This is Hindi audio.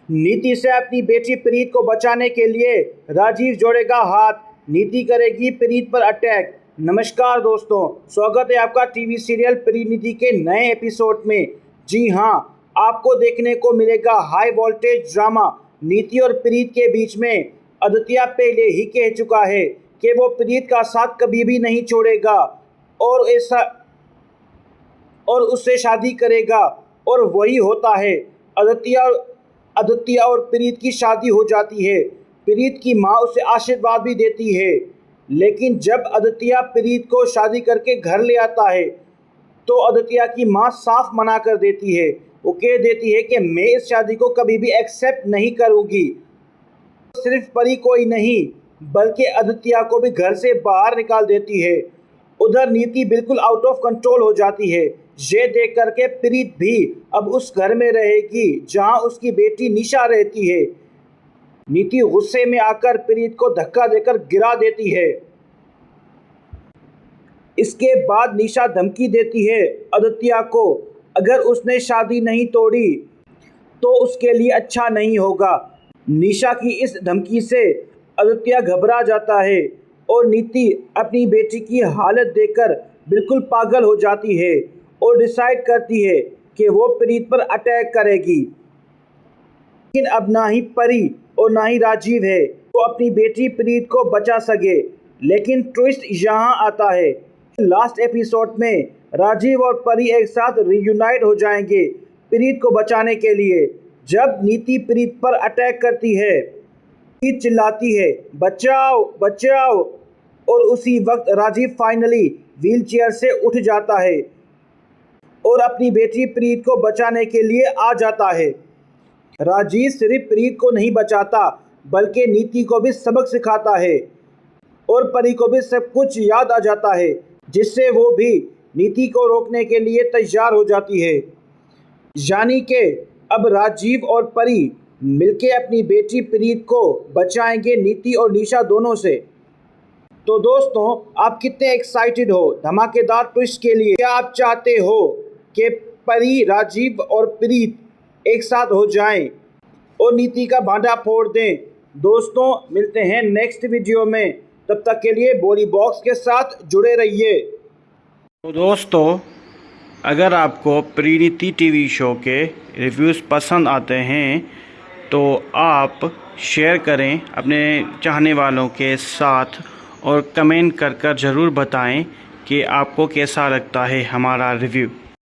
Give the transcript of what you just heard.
नीति से अपनी बेटी प्रीत को बचाने के लिए राजीव जोड़ेगा हाथ, नीति करेगी प्रीत पर अटैक। नमस्कार दोस्तों, स्वागत है आपका टीवी सीरियल परिणीति के नए एपिसोड में। जी हाँ, आपको देखने को मिलेगा हाई वोल्टेज ड्रामा नीति और प्रीत के बीच में। आदित्य पहले ही कह चुका है कि वो प्रीत का साथ कभी भी नहीं छोड़ेगा और उससे शादी करेगा, और वही होता है। आदित्य और प्रीत की शादी हो जाती है। प्रीत की माँ उसे आशीर्वाद भी देती है, लेकिन जब आदित्य प्रीत को शादी करके घर ले आता है तो आदित्य की माँ साफ मना कर देती है। वो कह देती है कि मैं इस शादी को कभी भी एक्सेप्ट नहीं करूँगी। सिर्फ परी को ही नहीं बल्कि आदित्य को भी घर से बाहर निकाल देती है। उधर नीति बिल्कुल आउट ऑफ कंट्रोल हो जाती है। ये देख करके प्रीत भी अब उस घर में रहेगी जहां उसकी बेटी निशा रहती है। नीति गुस्से में आकर प्रीत को धक्का देकर गिरा देती है। इसके बाद निशा धमकी देती है आदित्य को, अगर उसने शादी नहीं तोड़ी तो उसके लिए अच्छा नहीं होगा। निशा की इस धमकी से आदित्य घबरा जाता है और नीति अपनी बेटी की हालत देखकर बिल्कुल पागल हो जाती है और डिसाइड करती है कि वो प्रीत पर अटैक करेगी। लेकिन अब ना ही परी और ना ही राजीव है वो अपनी बेटी प्रीत को बचा सके। लेकिन ट्विस्ट यहाँ आता है, लास्ट एपिसोड में राजीव और परी एक साथ रियूनाइट हो जाएंगे प्रीत को बचाने के लिए। जब नीति प्रीत पर अटैक करती है, प्रीत चिल्लाती है बचाओ बचाओ, और उसी वक्त राजीव फाइनली व्हीलचेयर से उठ जाता है और अपनी बेटी प्रीत को बचाने के लिए आ जाता है। राजीव सिर्फ प्रीत को नहीं बचाता बल्कि नीति को भी सबक सिखाता है और परी को भी सब कुछ याद आ जाता है, जिससे वो भी नीति को रोकने के लिए तैयार हो जाती है। यानी कि अब राजीव और परी मिलके अपनी बेटी प्रीत को बचाएंगे नीति और निशा दोनों से। तो दोस्तों, आप कितने एक्साइटेड हो धमाकेदार ट्विस्ट के लिए? क्या आप चाहते हो कि परी, राजीव और प्रीत एक साथ हो जाएं और नीति का भांडा फोड़ दें? दोस्तों, मिलते हैं नेक्स्ट वीडियो में। तब तक के लिए बोली बॉक्स के साथ जुड़े रहिए। तो दोस्तों, अगर आपको परिणीति टीवी शो के रिव्यूज़ पसंद आते हैं तो आप शेयर करें अपने चाहने वालों के साथ और कमेंट कर ज़रूर बताएं कि आपको कैसा लगता है हमारा रिव्यू।